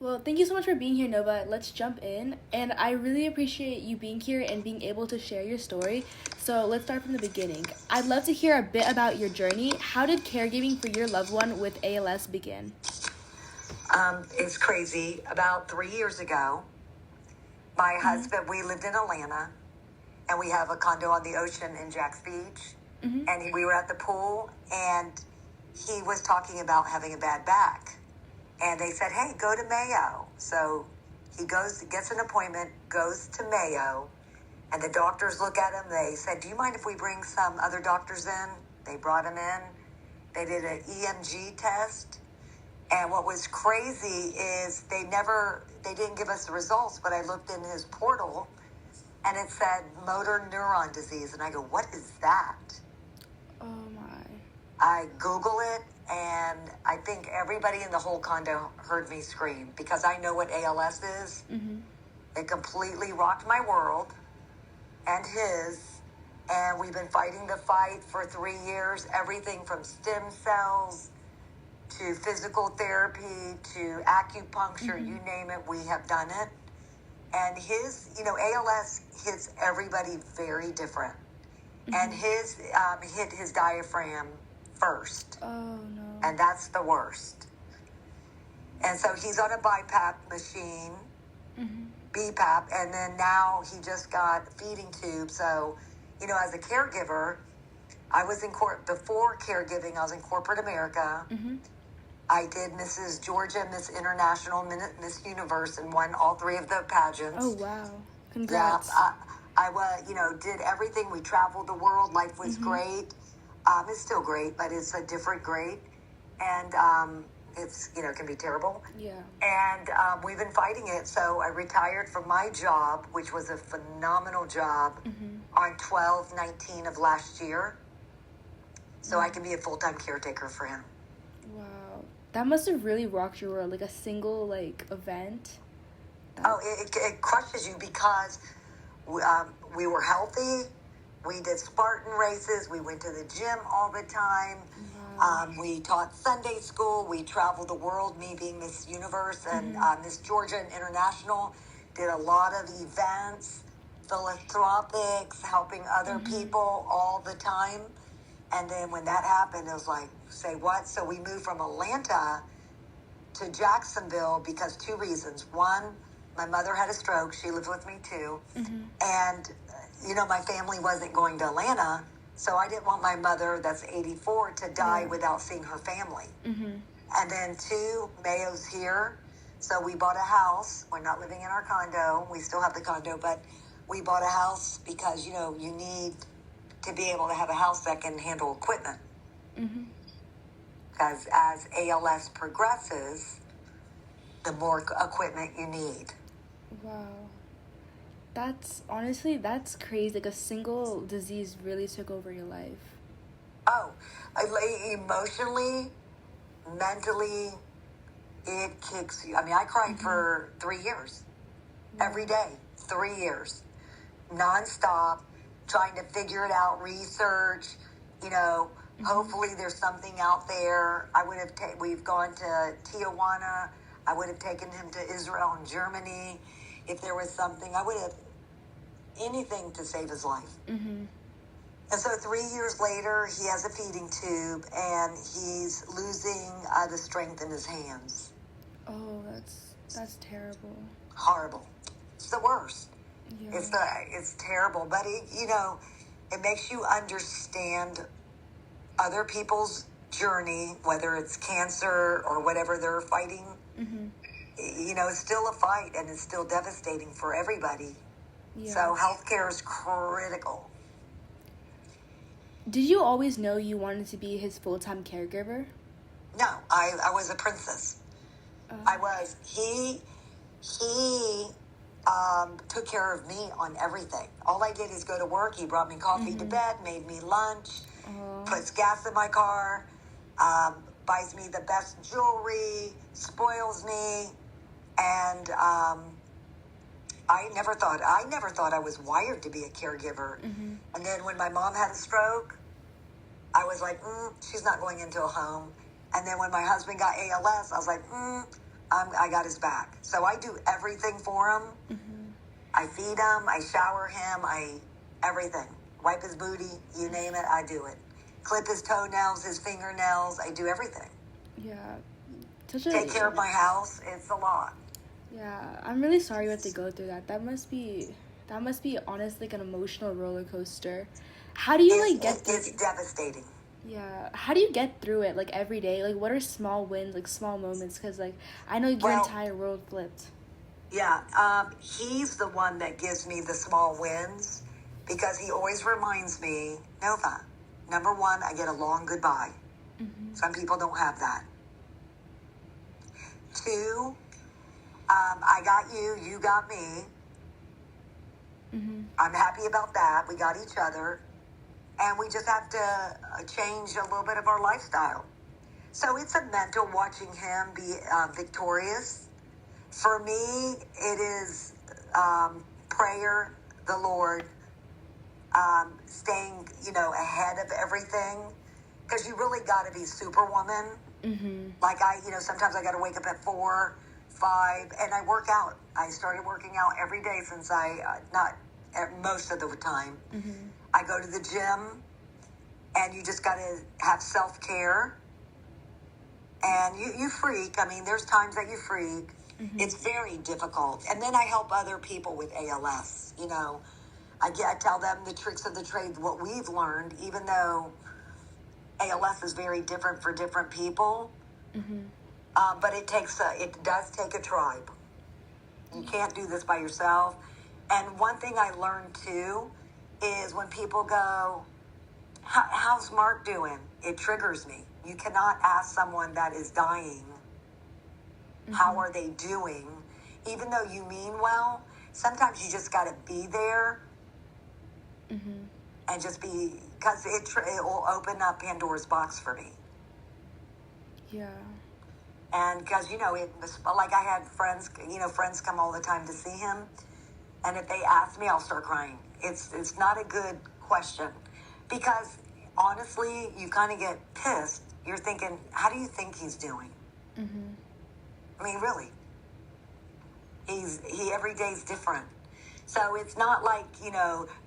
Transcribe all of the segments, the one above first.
Well, thank you so much for being here, Nova. Let's jump in. And I really appreciate you being here and being able to share your story. So let's start from the beginning. I'd love to hear a bit about your journey. How did caregiving for your loved one with ALS begin? It's crazy. About 3 years ago, my husband, we lived in Atlanta, and we have a condo on the ocean in Jax Beach. And we were at the pool, and he was talking about having a bad back. And they said, hey, go to Mayo. So he goes, gets an appointment, goes to Mayo, and the doctors look at him. They said, do you mind if we bring some other doctors in? They brought him in. They did an EMG test. And what was crazy is they didn't give us the results, but I looked in his portal, and it said motor neuron disease. And I go, what is that? Oh, my. I Google it, and I think everybody in the whole condo heard me scream because I know what ALS is. It completely rocked my world and his, and we've been fighting the fight for 3 years, everything from stem cells to physical therapy to acupuncture, you name it, we have done it. And his, ALS hits everybody very different. And his hit his diaphragm first. Oh, no. And that's the worst. And so he's on a BiPAP machine, BPAP, and then now he just got feeding tube. So, as a caregiver, I was before caregiving, I was in corporate America. I did Mrs. Georgia, Miss International, Miss Universe, and won all 3 of the pageants. Oh, wow. Congrats. Yeah, I did everything. We traveled the world. Life was great. It's still great, but it's a different great. And it's, can be terrible. Yeah. And we've been fighting it. So I retired from my job, which was a phenomenal job, on 12/19 of last year. So I can be a full-time caretaker for him. Wow. That must have really rocked your world, like a single, event. It crushes you because we were healthy. We did Spartan races. We went to the gym all the time. We taught Sunday school. We traveled the world, me being Miss Universe and Miss Georgia and International. Did a lot of events, philanthropics, helping other people all the time. And then when that happened, it was like, say what? So we moved from Atlanta to Jacksonville because 2 reasons. One, my mother had a stroke. She lived with me too. And, my family wasn't going to Atlanta. So I didn't want my mother, that's 84, to die without seeing her family. And then 2, Mayo's here. So we bought a house. We're not living in our condo. We still have the condo, but we bought a house because, you need to be able to have a house that can handle equipment. Because as ALS progresses, the more equipment you need. Wow. That's crazy. Like a single disease really took over your life. Oh, emotionally, mentally, it kicks you. I mean, I cried for 3 years. Every day, 3 years. Nonstop, trying to figure it out, research, hopefully there's something out there. We've gone to Tijuana. I would have taken him to Israel and Germany. If there was something, I would have anything to save his life. And so 3 years later, he has a feeding tube, and he's losing the strength in his hands. Oh, that's terrible. Horrible. It's the worst. Yeah. It's terrible, but it makes you understand other people's journey, whether it's cancer or whatever they're fighting. It's still a fight, and it's still devastating for everybody. Yeah. So healthcare is critical. Did you always know you wanted to be his full-time caregiver? No, I was a princess. I was. He took care of me on everything. All I did is go to work. He brought me coffee to bed, made me lunch, puts gas in my car, buys me the best jewelry, spoils me, and I never thought I was wired to be a caregiver. And then when my mom had a stroke, I was like, she's not going into a home. And then when my husband got ALS, I was like, I got his back. So I do everything for him. I feed him, I shower him, everything. Wipe his booty, you name it, I do it. Clip his toenails, his fingernails, I do everything. Yeah. Take care of my house, it's a lot. Yeah, I'm really sorry you have to go through that. That must be honestly like an emotional roller coaster. How do you get through It's devastating. Yeah. How do you get through it, like, every day? Like, what are small wins, like, small moments? Because, like, I know your entire world flipped. Yeah, he's the one that gives me the small wins because he always reminds me, Nova, number one, I get a long goodbye. Some people don't have that. Two, I got you, you got me. I'm happy about that. We got each other. And we just have to change a little bit of our lifestyle. So it's a mental watching him be victorious. For me, it is prayer, the Lord, staying, ahead of everything. Because you really got to be superwoman. Like sometimes I got to wake up at 4, 5, and I work out. I started working out every day since not most of the time. I go to the gym, and you just got to have self-care. And you freak. I mean, there's times that you freak. It's very difficult. And then I help other people with ALS. I tell them the tricks of the trade, what we've learned, even though ALS is very different for different people. But it does take a tribe. You can't do this by yourself. And one thing I learned too is when people go, how's Mark doing? It triggers me. You cannot ask someone that is dying, how are they doing? Even though you mean well, sometimes you just got to be there and just be, because it will open up Pandora's box for me. Yeah. And because, like I had friends, friends come all the time to see him. And if they ask me, I'll start crying. It's not a good question. Because, honestly, you kind of get pissed. You're thinking, how do you think he's doing? I mean, really. He every day's different. So it's not like,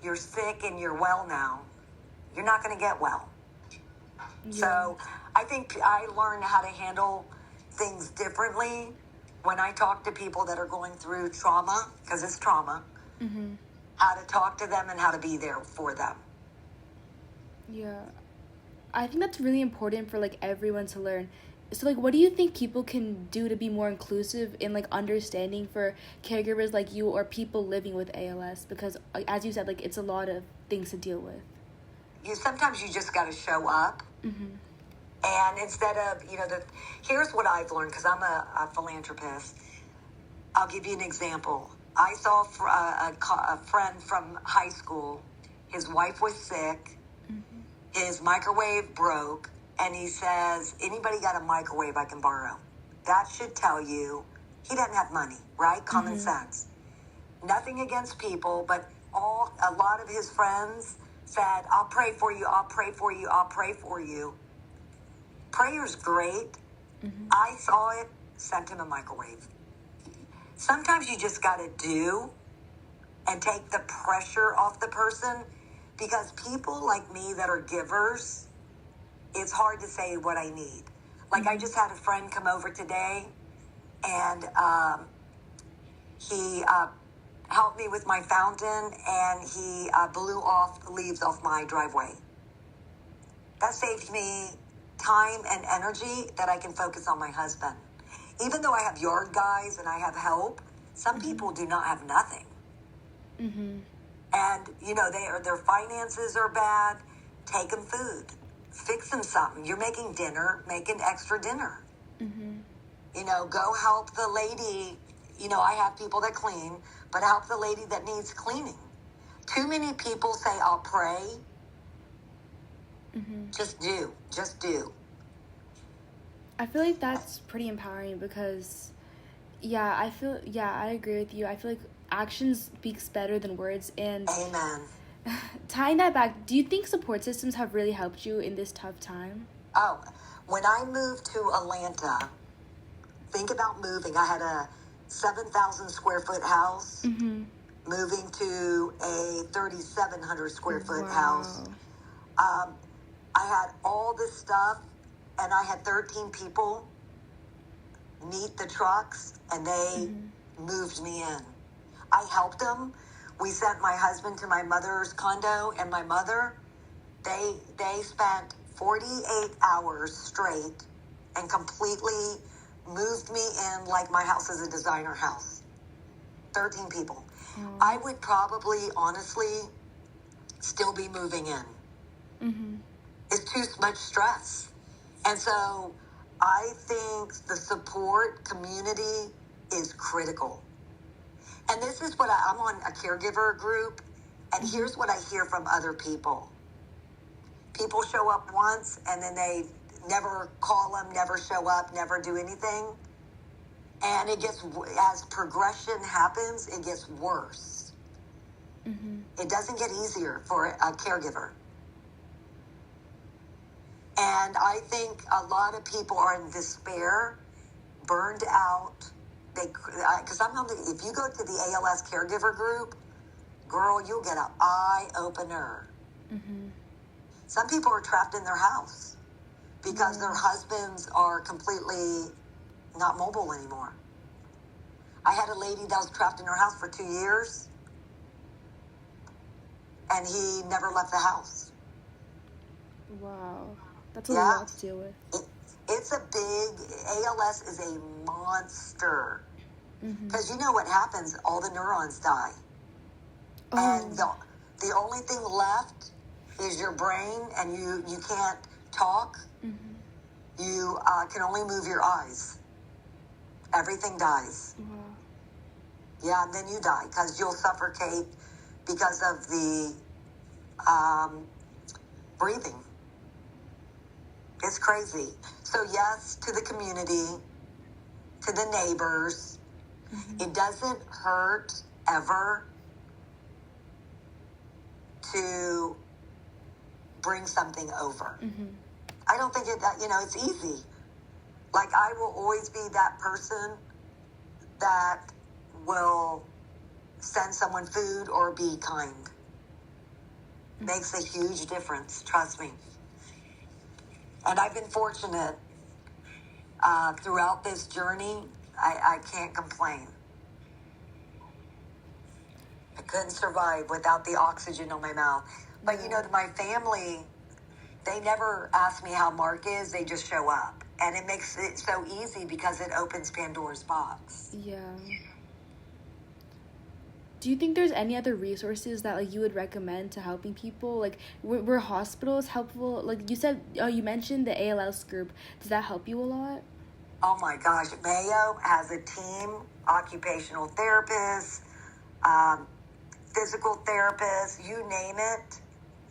you're sick and you're well now. You're not going to get well. Yeah. So I think I learned how to handle things differently when I talk to people that are going through trauma, because it's trauma, how to talk to them and how to be there for them. Yeah. I think that's really important for, everyone to learn. So, what do you think people can do to be more inclusive in, understanding for caregivers like you or people living with ALS? Because, as you said, it's a lot of things to deal with. Sometimes you just got to show up. And instead of, here's what I've learned, because I'm a philanthropist. I'll give you an example. I saw a friend from high school. His wife was sick. His microwave broke. And he says, anybody got a microwave I can borrow? That should tell you he doesn't have money, right? Common sense. Nothing against people, but a lot of his friends said, I'll pray for you, I'll pray for you, I'll pray for you. Prayer's great. I saw it, sent him a microwave. Sometimes you just got to do and take the pressure off the person, because people like me that are givers, it's hard to say what I need. I just had a friend come over today, and he helped me with my fountain, and he blew off the leaves off my driveway. That saved me time and energy that I can focus on my husband. Even though I have yard guys and I have help, some people do not have nothing. And, their finances are bad. Take them food. Fix them something. You're making dinner, make an extra dinner. Go help the lady. I have people that clean, but help the lady that needs cleaning. Too many people say, I'll pray. Just do. I feel like that's pretty empowering because, I agree with you. I feel like action speaks better than words. And Amen. Tying that back, do you think support systems have really helped you in this tough time? Oh, when I moved to Atlanta think about moving. I had a 7,000 square foot house, moving to a 3,700 square foot house. I had all this stuff, and I had 13 people meet the trucks, and they moved me in. I helped them. We sent my husband to my mother's condo, and my mother, they spent 48 hours straight and completely moved me in like my house is a designer house. 13 people. I would probably, honestly, still be moving in. It's too much stress. And so I think the support community is critical. And this is what I'm on a caregiver group, and here's what I hear from other people. People show up once, and then they never call them, never show up, never do anything. And it gets, as progression happens, it gets worse. It doesn't get easier for a caregiver. And I think a lot of people are in despair, burned out. Because if you go to the ALS Caregiver group, girl, you'll get an eye opener. Some people are trapped in their house because their husbands are completely not mobile anymore. I had a lady that was trapped in her house for 2 years, and he never left the house. Wow. That's a lot to deal with. It's a big, ALS is a monster. Because you know what happens? All the neurons die. And the only thing left is your brain, and you can't talk. You can only move your eyes. Everything dies. Yeah, and then you die because you'll suffocate because of the breathing. It's crazy. So yes, to the community, to the neighbors, it doesn't hurt ever to bring something over. I don't think it's easy. Like, I will always be that person that will send someone food or be kind. Makes a huge difference, trust me. And I've been fortunate throughout this journey. I can't complain. I couldn't survive without the oxygen on my mouth. But, my family, they never ask me how Mark is. They just show up. And it makes it so easy because it opens Pandora's box. Yeah. Do you think there's any other resources that you would recommend to helping people? Like, were hospitals helpful? Like you said, you mentioned the ALS group. Does that help you a lot? Oh my gosh, Mayo has a team, occupational therapists, physical therapists, you name it.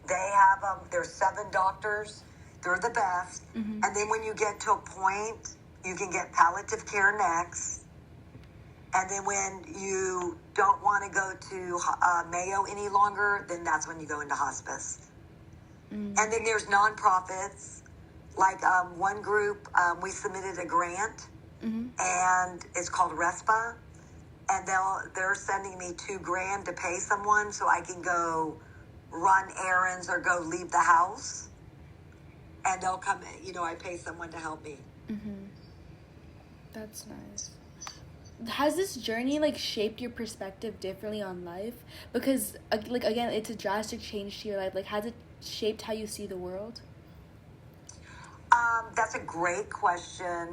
They have them. There's 7 doctors. They're the best. And then when you get to a point, you can get palliative care next. And then when you don't want to go to Mayo any longer, then that's when you go into hospice. And then there's nonprofits. Like one group, we submitted a grant, and it's called RESPA. And they're sending me $2,000 to pay someone so I can go run errands or go leave the house. And they'll come, I pay someone to help me. That's nice. Has this journey shaped your perspective differently on life? Because again, it's a drastic change to your life. Has it shaped how you see the world? That's a great question.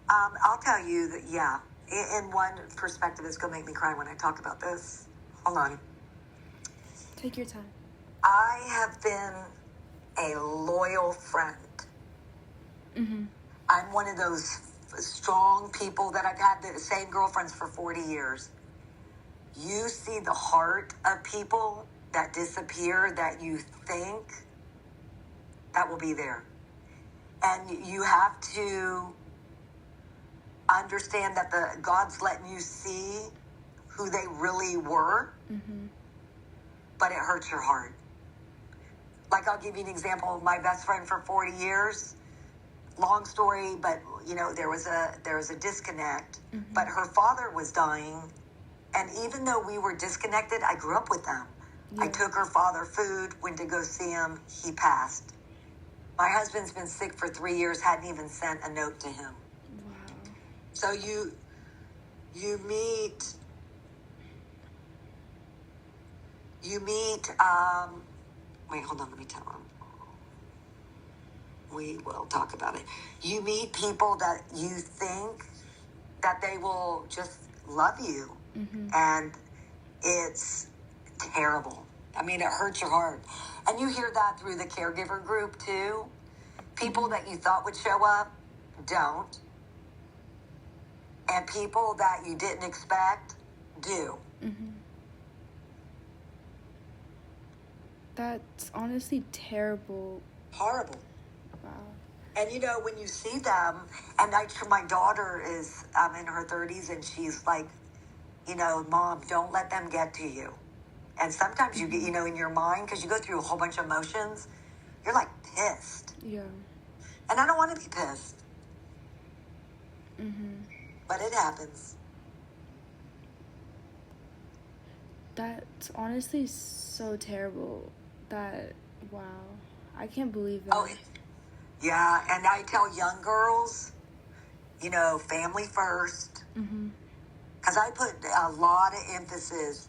I'll tell you that, yeah. In one perspective, it's going to make me cry when I talk about this. Hold on. Take your time. I have been a loyal friend. I'm one of those strong people that I've had the same girlfriends for 40 years. You see the heart of people that disappear that you think that will be there. And you have to understand that God's letting you see who they really were, but it hurts your heart. I'll give you an example of my best friend for 40 years. Long story, but there was a disconnect, but her father was dying. And even though we were disconnected, I grew up with them. Yeah. I took her father food, went to go see him. He passed. My husband's been sick for 3 years, hadn't even sent a note to him. Wow. So you meet, wait, hold on, let me tell him. We will talk about it. You meet people that you think that they will just love you. Mm-hmm. And it's terrible. I mean, it hurts your heart. And you hear that through the caregiver group, too. People that you thought would show up, don't. And people that you didn't expect, do. Mm-hmm. That's honestly terrible. Horrible. Wow. And, when you see them, and my daughter is in her 30s, and she's like, Mom, don't let them get to you. And sometimes you get, in your mind, because you go through a whole bunch of emotions, you're like pissed. Yeah. And I don't want to be pissed. Mm-hmm. But it happens. That's honestly so terrible. Wow. I can't believe that. Oh, yeah. And I tell young girls, family first. Mm-hmm. Because I put a lot of emphasis.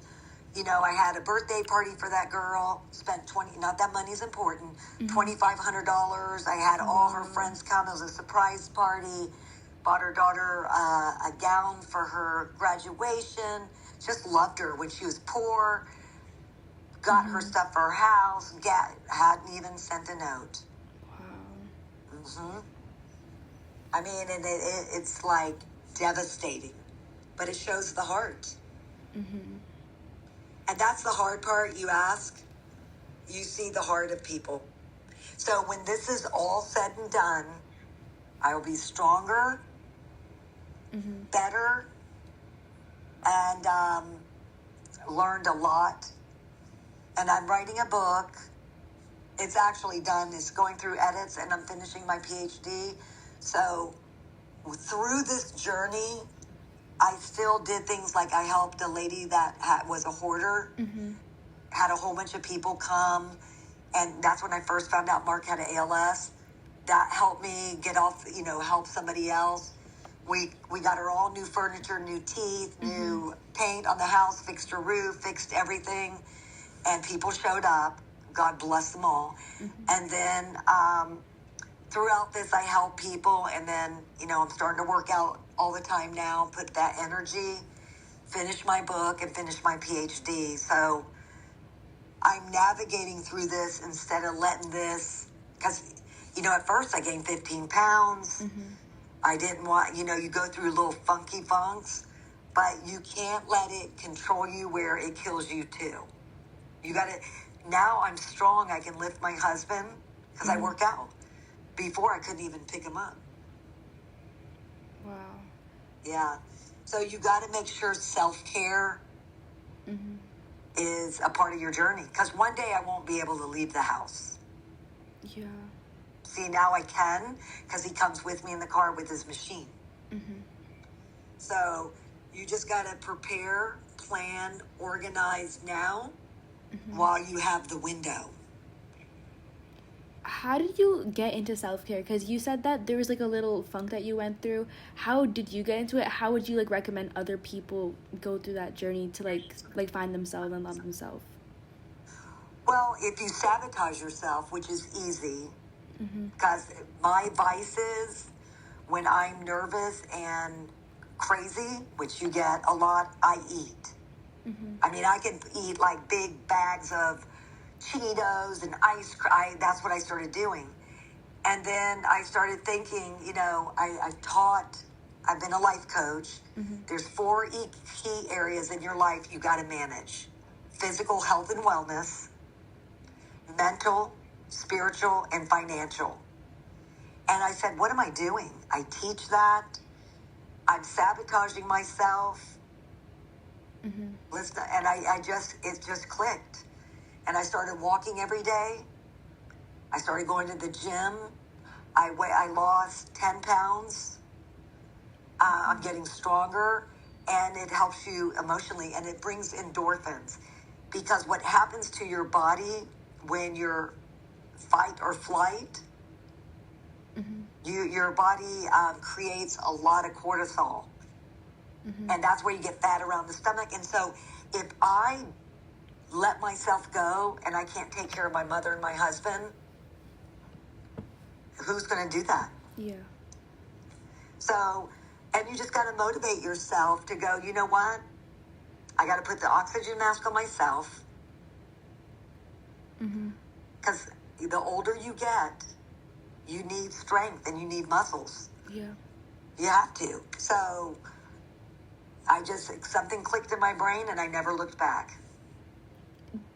I had a birthday party for that girl, spent not that money's important, mm-hmm. $2,500. I had all her friends come. It was a surprise party. Bought her daughter a gown for her graduation. Just loved her when she was poor. Got her stuff for her house. Hadn't even sent a note. Wow. Mm-hmm. I mean, and it's like devastating. But it shows the heart. Mm-hmm. And that's the hard part. You ask, you see the heart of people. So when this is all said and done, I will be stronger, mm-hmm. better, and learned a lot. And I'm writing a book. It's actually done. It's going through edits, and I'm finishing my PhD. So through this journey, I still did things like I helped a lady that was a hoarder, mm-hmm. had a whole bunch of people come, and that's when I first found out Mark had an ALS. That helped me get off, help somebody else. We got her all new furniture, new teeth, mm-hmm. new paint on the house, fixed her roof, fixed everything, and people showed up. God bless them all. Mm-hmm. And then throughout this, I help people, and then, I'm starting to work out all the time now, put that energy, finish my book, and finish my PhD. So I'm navigating through this instead of letting this, because, at first I gained 15 pounds. Mm-hmm. I didn't want, you go through little funky funks, but you can't let it control you where it kills you too. You got to, now I'm strong. I can lift my husband because mm-hmm. I work out. Before I couldn't even pick him up. Wow. Yeah. So you got to make sure self-care mm-hmm. is a part of your journey. Because one day I won't be able to leave the house. Yeah. See, now I can because he comes with me in the car with his machine. Mm-hmm. So you just got to prepare, plan, organize now mm-hmm. while you have the window. How did you get into self-care? Because you said that there was like a little funk that you went through. How did you get into it? How would you recommend other people go through that journey to like find themselves and love themselves? Well, if you sabotage yourself, which is easy, because my vices, when I'm nervous and crazy, which you get a lot, I eat. Mm-hmm. I mean, I can eat like big bags of Cheetos and ice cream. That's what I started doing. And then I started thinking, I've been a life coach. Mm-hmm. There's 4 key areas in your life you got to manage: physical health and wellness, mental, spiritual, and financial. And I said, what am I doing? I teach that. I'm sabotaging myself. Mm-hmm. Listen, and it just clicked. And I started walking every day. I started going to the gym. I lost 10 pounds I'm getting stronger, and it helps you emotionally, and it brings endorphins. Because what happens to your body when you're fight or flight, your body creates a lot of cortisol. And that's where you get fat around the stomach. And so if I let myself go and I can't take care of my mother and my husband, who's going to do that? Yeah. So, and you just got to motivate yourself to go, you know what? I got to put the oxygen mask on myself. Because the older you get, you need strength and you need muscles. Yeah. You have to. So something clicked in my brain and I never looked back.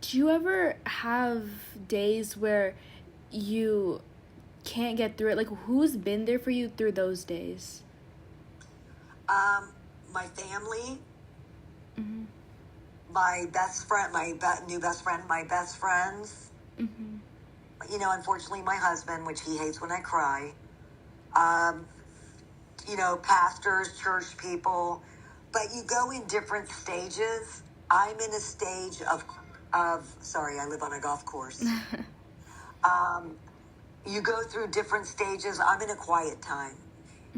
Do you ever have days where you can't get through it? Like, who's been there for you through those days? My family, my best friend, new best friend, my best friends. You know, unfortunately, my husband, which he hates when I cry. You know, pastors, church people. But you go in different stages. I'm in a stage of sorry, I live on a golf course. You go through different stages. I'm in a quiet time.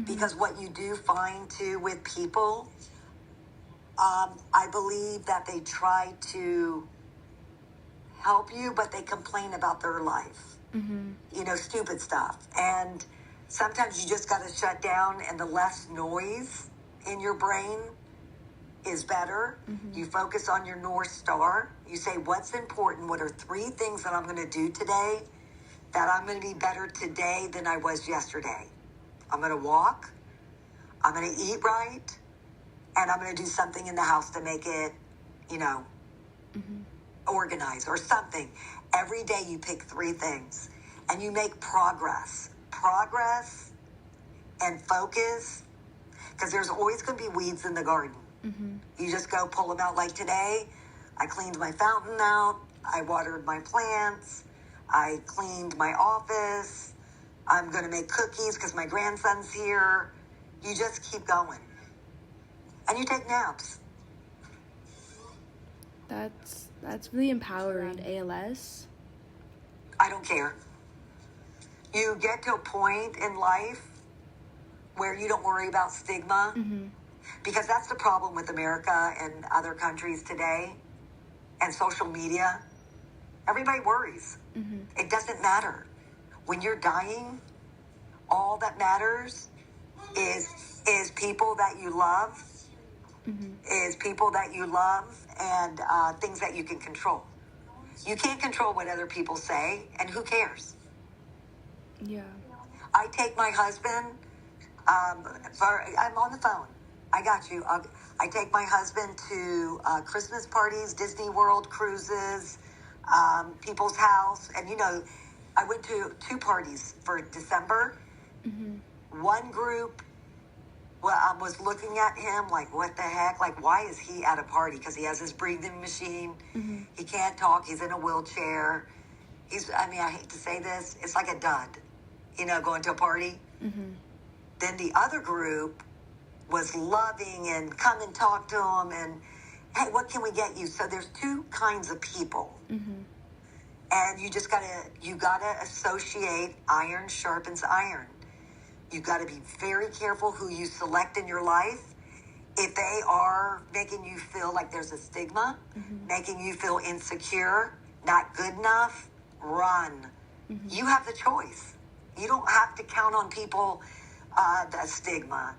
Because what you do find, too, with people, I believe that they try to help you, but they complain about their life. You know, stupid stuff. And sometimes you just got to shut down, and the less noise in your brain is better. You focus on your North Star. You say, what's important? What are 3 things that I'm going to do today that I'm going to be better today than I was yesterday? I'm going to walk, I'm going to eat right, and I'm going to do something in the house to make it, you know, organized or something. Every day you pick 3 things, and you make progress. Progress and focus, because there's always going to be weeds in the garden. You just go pull them out. Like today, I cleaned my fountain out, I watered my plants, I cleaned my office, I'm going to make cookies because my grandson's here. You just keep going. And you take naps. That's really empowering. ALS? I don't care. You get to a point in life where you don't worry about stigma. Because that's the problem with America and other countries today and social media. Everybody worries. It doesn't matter. When you're dying, all that matters is people that you love, is people that you love, and things that you can control. You can't control what other people say, and who cares? Yeah. I take my husband, I'm on the phone. I got you. I take my husband to Christmas parties, Disney World cruises, people's house, and you know, I went to 2 parties for December. One group was looking at him like, what the heck? Like, why is he at a party? Because he has his breathing machine. He can't talk. He's in a wheelchair. I hate to say this. It's like a dud, you know, going to a party. Then the other group was loving and come and talk to him and, hey, what can we get you? So there's 2 kinds of people. And you gotta associate iron sharpens iron. You gotta be very careful who you select in your life. If they are making you feel like there's a stigma, making you feel insecure, not good enough, run. You have the choice. You don't have to count on people, the stigma.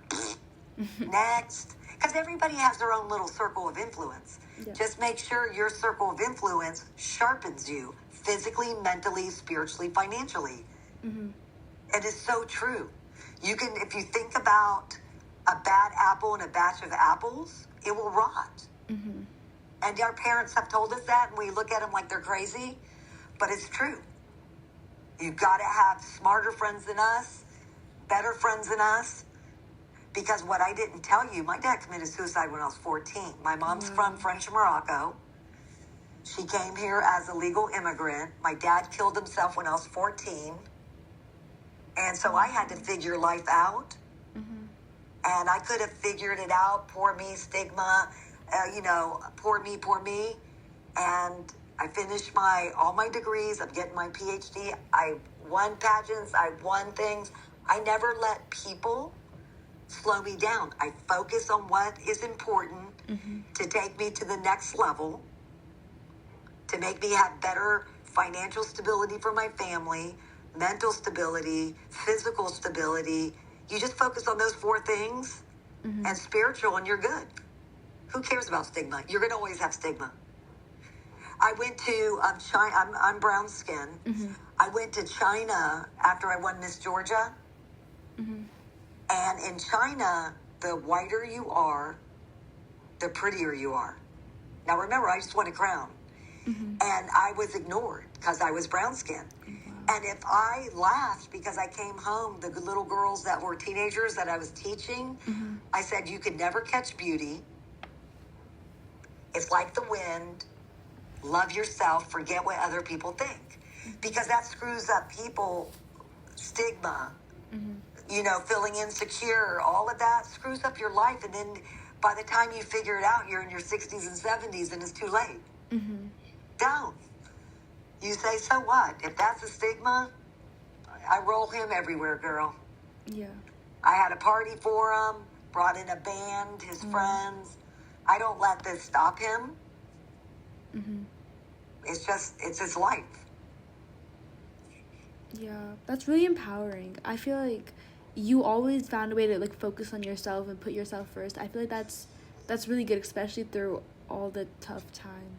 Next. Because everybody has their own little circle of influence. Yeah. Just make sure your circle of influence sharpens you physically, mentally, spiritually, financially. It is so true. You can, if you think about a bad apple in a batch of apples, it will rot. And our parents have told us that, and we look at them like they're crazy, but it's true. You've got to have smarter friends than us, better friends than us. Because what I didn't tell you, my dad committed suicide when I was 14. My mom's from French Morocco. She came here as a legal immigrant. My dad killed himself when I was 14. And so I had to figure life out. And I could have figured it out. Poor me, stigma, poor me. And I finished all my degrees. I'm getting my PhD. I won pageants. I won things. I never let people slow me down. I focus on what is important to take me to the next level, to make me have better financial stability for my family, mental stability, physical stability. You just focus on those 4 things and spiritual, and you're good. Who cares about stigma? You're going to always have stigma. I went to China. I'm brown skin. I went to China after I won Miss Georgia. And in China, the whiter you are, the prettier you are. Now remember, I just won a crown. And I was ignored because I was brown skin. And if I laughed because I came home, the little girls that were teenagers that I was teaching, I said, you could never catch beauty. It's like the wind. Love yourself. Forget what other people think. Because that screws up people. Stigma, feeling insecure, all of that screws up your life. And then by the time you figure it out, you're in your 60s and 70s and it's too late. Don't. You say, so what? If that's a stigma, I roll him everywhere, girl. Yeah. I had a party for him, brought in a band, his friends. I don't let this stop him. It's his life. Yeah, that's really empowering. I feel like you always found a way to focus on yourself and put yourself first. I feel like that's really good, especially through all the tough times.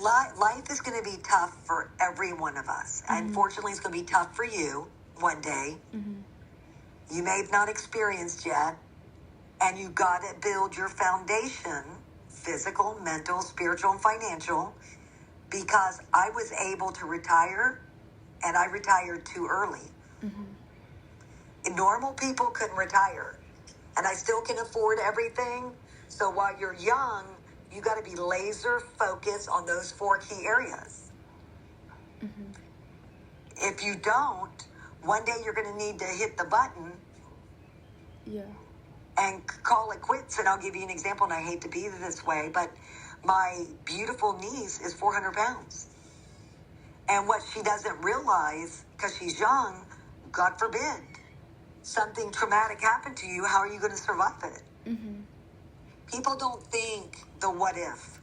Life is going to be tough for every one of us. Unfortunately, it's going to be tough for you one day. You may have not experienced yet, and you got to build your foundation, physical, mental, spiritual, and financial, because I was able to retire, and I retired too early. Normal people couldn't retire, and I still can afford everything. So while you're young, you got to be laser focused on those 4 key areas. If you don't, one day you're going to need to hit the button and call it quits. And I'll give you an example, and I hate to be this way, but my beautiful niece is 400 pounds. And what she doesn't realize, because she's young, God forbid, something traumatic happened to you, how are you going to survive it? People don't think the what if.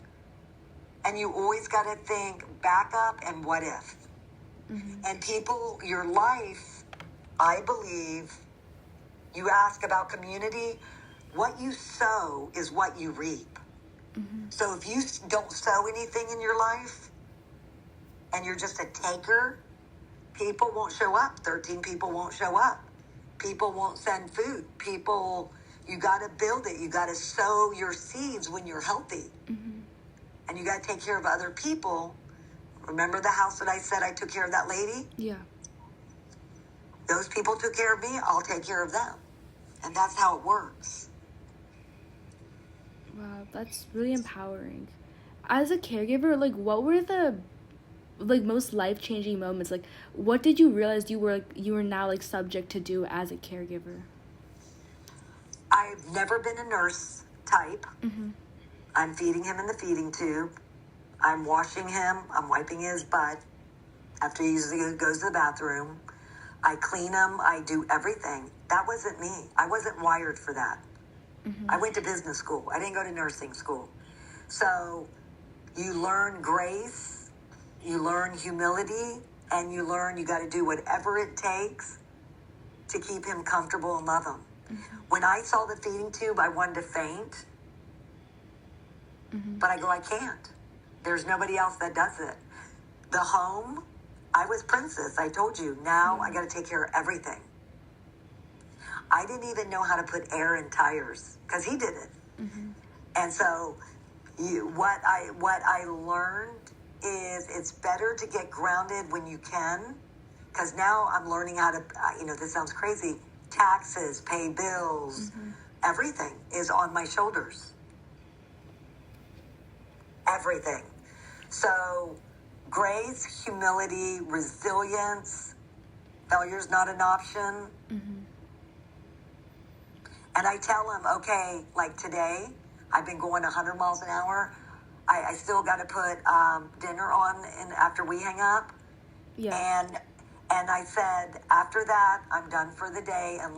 And you always got to think backup and what if. And people, your life, I believe, you ask about community, what you sow is what you reap. So if you don't sow anything in your life and you're just a taker, people won't show up. 13 people won't show up. People won't send food. You got to build it. You got to sow your seeds when you're healthy. And you got to take care of other people. Remember the house that I said I took care of that lady? Yeah. Those people took care of me. I'll take care of them. And that's how it works. Wow, that's really empowering. As a caregiver, what were the most life-changing moments? What did you realize you were now subject to do as a caregiver? I've never been a nurse type. I'm feeding him in the feeding tube. I'm washing him. I'm wiping his butt after he goes to the bathroom. I clean him. I do everything. That wasn't me. I wasn't wired for that. I went to business school. I didn't go to nursing school. So you learn grace, you learn humility, and you learn you got to do whatever it takes to keep him comfortable and love him. When I saw the feeding tube, I wanted to faint. But I go, I can't. There's nobody else that does it. The home, I was princess. I told you. Now I got to take care of everything. I didn't even know how to put air in tires because he did it. And so what I learned is it's better to get grounded when you can, because now I'm learning how to, this sounds crazy, taxes, pay bills, everything is on my shoulders. Everything. So grace, humility, resilience, failure's not an option. And I tell him, okay, like today, I've been going 100 miles an hour. I still got to put dinner on and after we hang up. Yeah. And I said, after that, I'm done for the day and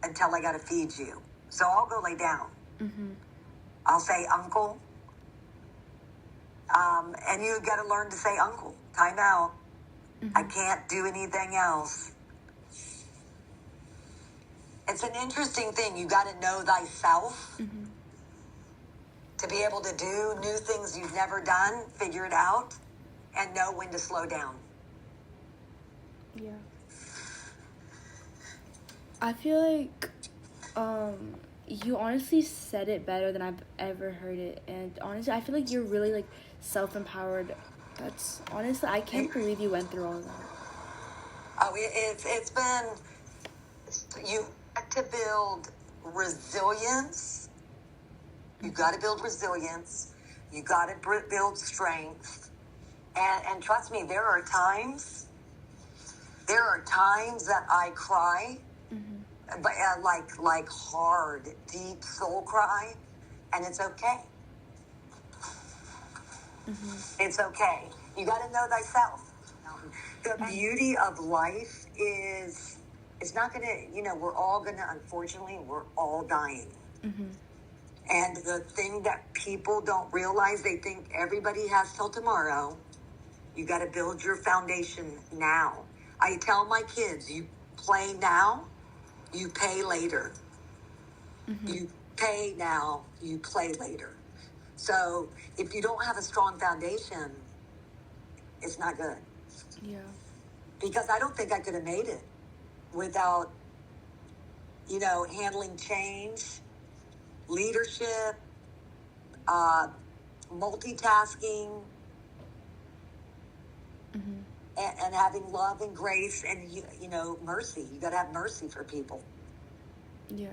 until I got to feed you. So I'll go lay down. Mm-hmm. I'll say, Uncle. And you got to learn to say, Uncle, time out. Mm-hmm. I can't do anything else. It's an interesting thing. You got to know thyself Mm-hmm. to be able to do new things you've never done, figure it out, and know when to slow down. Yeah. I feel like you honestly said it better than I've ever heard it. And honestly, I feel like you're really like self-empowered. That's honestly, I can't believe you went through all of that. Oh, it's been, you got to build resilience. You got to build resilience. You got to build strength. And trust me, there are times that I cry, Mm-hmm. but like hard, deep soul cry, and it's okay. Mm-hmm. It's okay. You got to know thyself. The beauty of life is, it's not going to, we're all going to, unfortunately, we're all dying. Mm-hmm. And the thing that people don't realize, they think everybody has till tomorrow. You got to build your foundation now. I tell my kids, you play now, you pay later. Mm-hmm. You pay now, you play later. So if you don't have a strong foundation, it's not good. Yeah. Because I don't think I could have made it without, handling change, leadership, multitasking, Mm-hmm. and having love and grace and, mercy. You got to have mercy for people. Yeah.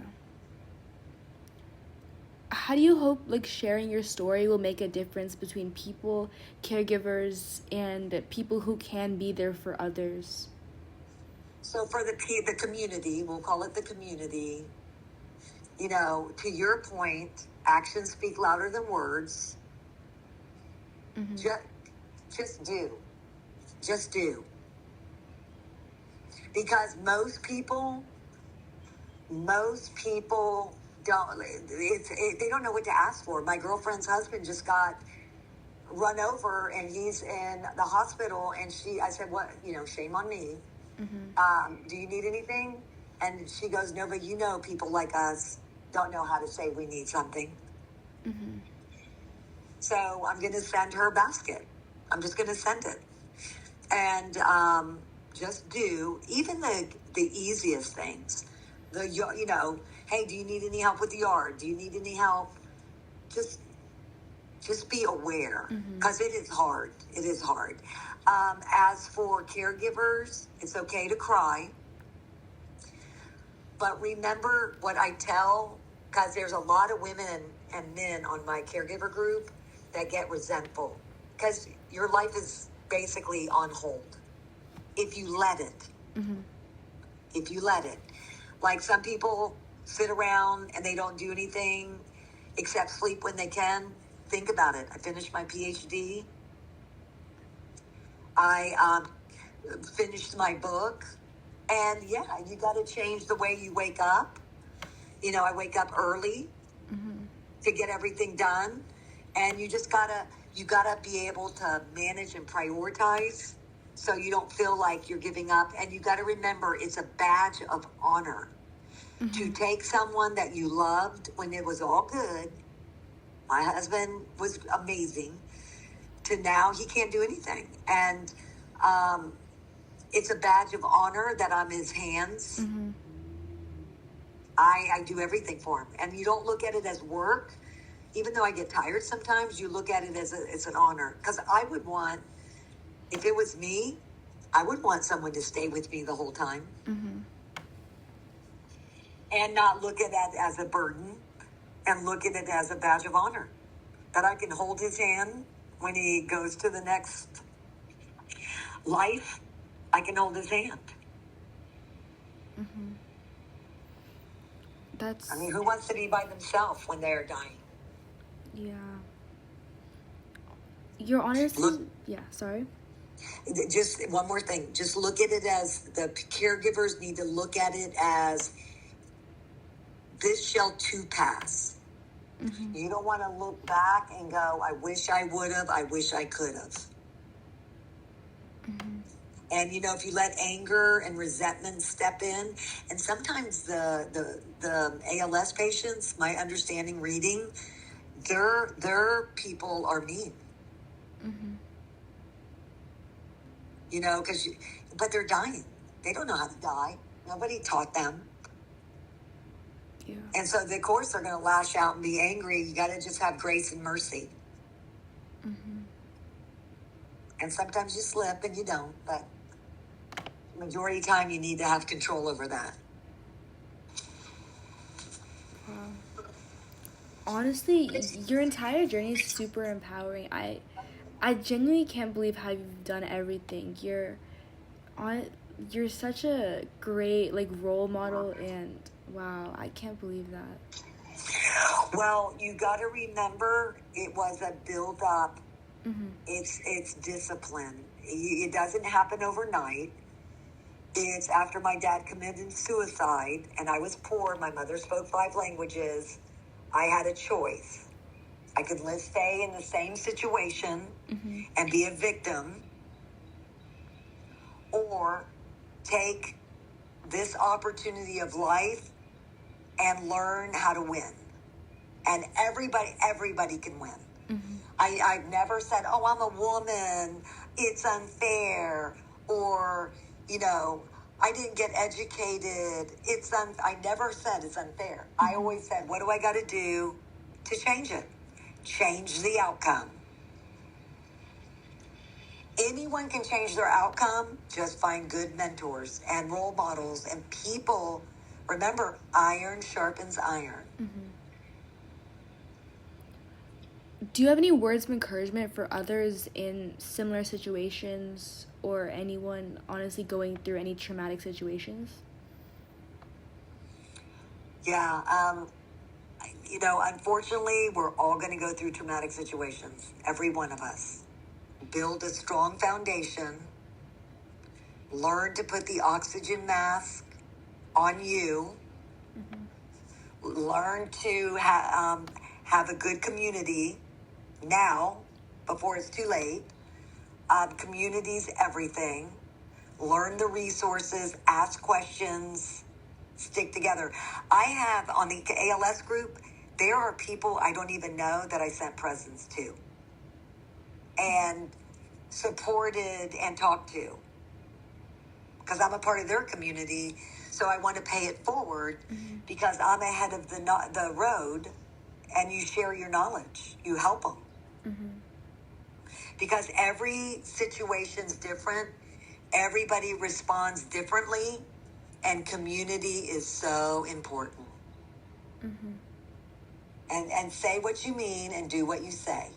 How do you hope like sharing your story will make a difference between people, caregivers, and people who can be there for others? So for the community, we'll call it the community, to your point, actions speak louder than words. Mm-hmm. Just do. Just do. Because most people don't, they don't know what to ask for. My girlfriend's husband just got run over and he's in the hospital, and I said, what, shame on me. Mm-hmm. Do you need anything? And she goes, no, but people like us don't know how to say we need something. Mm-hmm. So I'm going to send her a basket. I'm just going to send it. And just do even the easiest things. Hey, do you need any help with the yard? Do you need any help? Just be aware, because it is hard. It is hard. As for caregivers, it's okay to cry. But remember what I tell, because there's a lot of women and men on my caregiver group that get resentful, because your life is basically on hold if you let it. Mm-hmm. If you let it. Like some people sit around and they don't do anything except sleep when they can. Think about it. I finished my PhD. I finished my book. And yeah, you got to change the way you wake up. I wake up early to get everything done. And you gotta be able to manage and prioritize so you don't feel like you're giving up. And you got to remember, it's a badge of honor to take someone that you loved when it was all good. My husband was amazing, to now he can't do anything. And it's a badge of honor that I'm his hands. Mm-hmm. I do everything for him. And you don't look at it as work. Even though I get tired sometimes, you look at it as it's an honor. Because I would want, if it was me, I would want someone to stay with me the whole time. Mm-hmm. And not look at that as a burden, and look at it as a badge of honor. That I can hold his hand when he goes to the next life. I can hold his hand. Mm-hmm. I mean, who wants to be by themselves when they're dying? Yeah. You're honestly, sorry. Just one more thing. Just look at it as the caregivers need to look at it as this shall too pass. Mm-hmm. You don't want to look back and go, I wish I would have, I wish I could have. Mm-hmm. And, you know, if you let anger and resentment step in, and sometimes the ALS patients, my understanding reading, their people are mean. Mm-hmm. You know, but they're dying. They don't know how to die. Nobody taught them. Yeah. And so, of course, they're going to lash out and be angry. You got to just have grace and mercy. Mm-hmm. And sometimes you slip and you don't, but majority of the time you need to have control over that. Honestly, your entire journey is super empowering. I genuinely can't believe how you've done everything. You're such a great role model, and wow, I can't believe that. Well, you got to remember it was a build up. Mm-hmm. It's discipline. It doesn't happen overnight. It's after my dad committed suicide, and I was poor. My mother spoke 5 languages. I had a choice. I could stay in the same situation mm-hmm. and be a victim, or take this opportunity of life and learn how to win. And everybody can win. Mm-hmm. I've never said, oh, I'm a woman, it's unfair, or, you know, I didn't get educated, I never said it's unfair. Mm-hmm. I always said, what do I got to do to change it? Change the outcome. Anyone can change their outcome. Just find good mentors and role models and people. Remember, iron sharpens iron. Mm-hmm. Do you have any words of encouragement for others in similar situations, or anyone honestly going through any traumatic situations? Yeah, you know, unfortunately, we're all going to go through traumatic situations. Every one of us. Build a strong foundation. Learn to put the oxygen mask on you. Mm-hmm. Learn to have a good community now, before it's too late. Community's everything. Learn the resources, ask questions, stick together. I have on the ALS group, there are people I don't even know that I sent presents to and supported and talked to, because I'm a part of their community. So I want to pay it forward mm-hmm. because I'm ahead of the road, and you share your knowledge, you help them. Mm-hmm. Because every situation's different, everybody responds differently, and community is so important. Mm-hmm. And say what you mean and do what you say.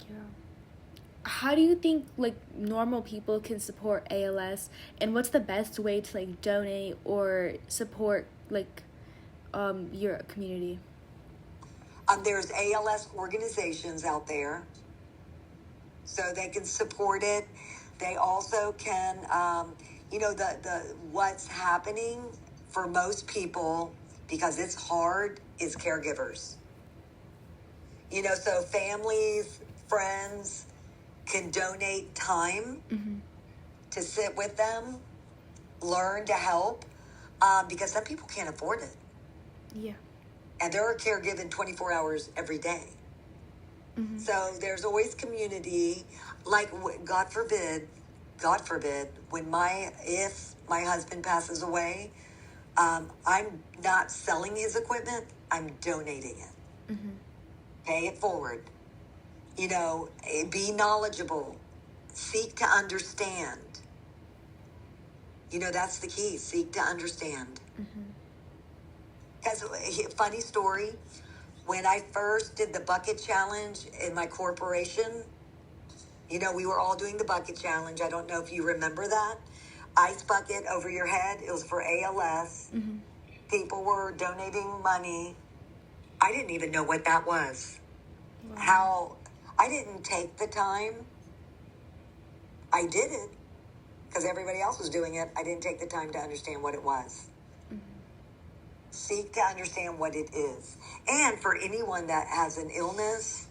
Yeah. How do you think normal people can support ALS, and what's the best way to donate or support your community? There's ALS organizations out there, so they can support it. They also can, the what's happening for most people, because it's hard, is caregivers. You know, so families, friends can donate time mm-hmm. to sit with them, learn to help, because some people can't afford it. Yeah. And they're caregiving 24 hours every day. Mm-hmm. So there's always community. God forbid, if my husband passes away, I'm not selling his equipment, I'm donating it. Mm-hmm. Pay it forward. You know, be knowledgeable. Seek to understand. You know, that's the key. Seek to understand. Mm-hmm. Because, funny story, when I first did the bucket challenge in my corporation, you know, we were all doing the bucket challenge. I don't know if you remember that. Ice bucket over your head. It was for ALS. Mm-hmm. People were donating money. I didn't even know what that was. Wow. How I didn't take the time. I did it because everybody else was doing it. I didn't take the time to understand what it was. Seek to understand what it is. And for anyone that has an illness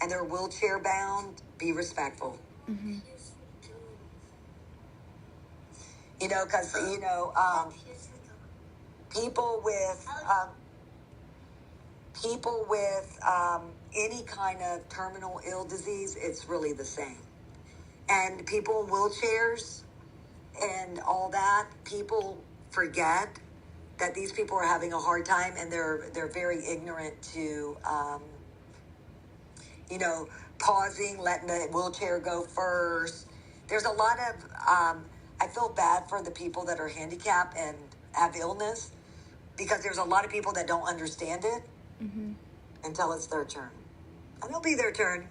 and they're wheelchair bound, be respectful. You know, because, people with any kind of terminal ill disease, it's really the same. And people in wheelchairs and all that, people forget that these people are having a hard time, and they're very ignorant to, pausing, letting the wheelchair go first. There's a lot of, I feel bad for the people that are handicapped and have illness, because there's a lot of people that don't understand it until it's their turn. And it'll be their turn.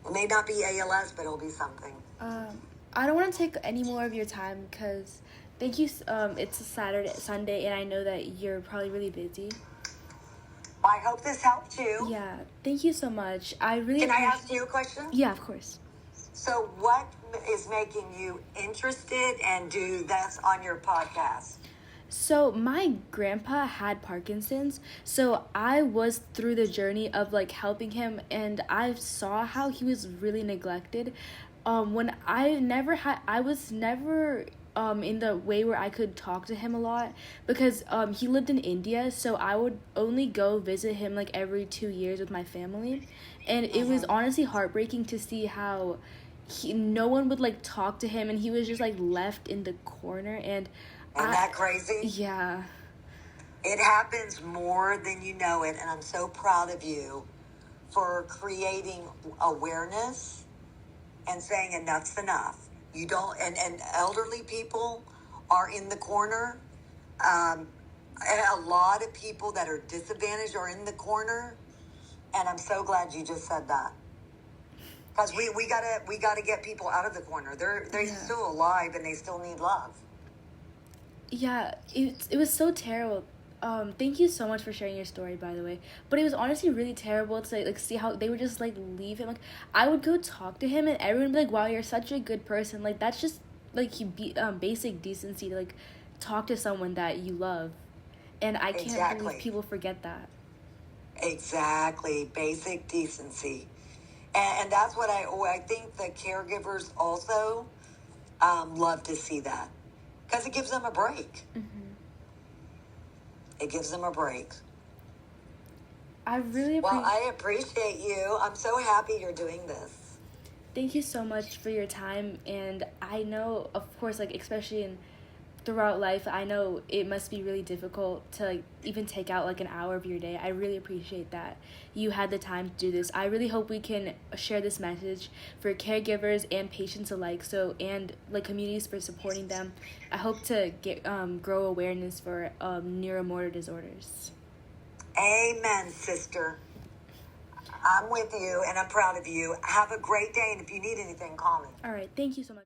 It may not be ALS, but it'll be something. I don't want to take any more of your time because thank you. It's a Sunday, and I know that you're probably really busy. Well, I hope this helped you. Yeah, thank you so much. Can I ask you a question? Yeah, of course. So what is making you interested and do this on your podcast? So my grandpa had Parkinson's, so I was through the journey of like helping him, and I saw how he was really neglected. When I was never in the way where I could talk to him a lot, because he lived in India, so I would only go visit him like every 2 years with my family, and it was honestly heartbreaking to see how no one would like talk to him, and he was just like left in the corner. And Isn't that crazy? Yeah. It happens more than you know it, and I'm so proud of you for creating awareness and saying enough's enough. You don't, and elderly people are in the corner. And a lot of people that are disadvantaged are in the corner, and I'm so glad you just said that. Because we gotta get people out of the corner. They're still alive, and they still need love. Yeah, it was so terrible. Thank you so much for sharing your story, by the way. But it was honestly really terrible to like see how they would just like leave him. Like I would go talk to him, and everyone would be like, "Wow, you're such a good person." Like that's just like basic decency to like talk to someone that you love, and I can't believe people forget that. Exactly, basic decency, and that's what I think the caregivers also love to see that, because it gives them a break. It gives them a break. I really Well, I appreciate you. I'm so happy you're doing this. Thank you so much for your time. And I know, of course, like especially throughout life, I know it must be really difficult to like even take out like an hour of your day. I really appreciate that you had the time to do this. I really hope we can share this message for caregivers and patients alike, and like communities for supporting them. I hope to get grow awareness for neuromotor disorders. Amen, sister. I'm with you, and I'm proud of you. Have a great day, and if you need anything, call me. All right, thank you so much.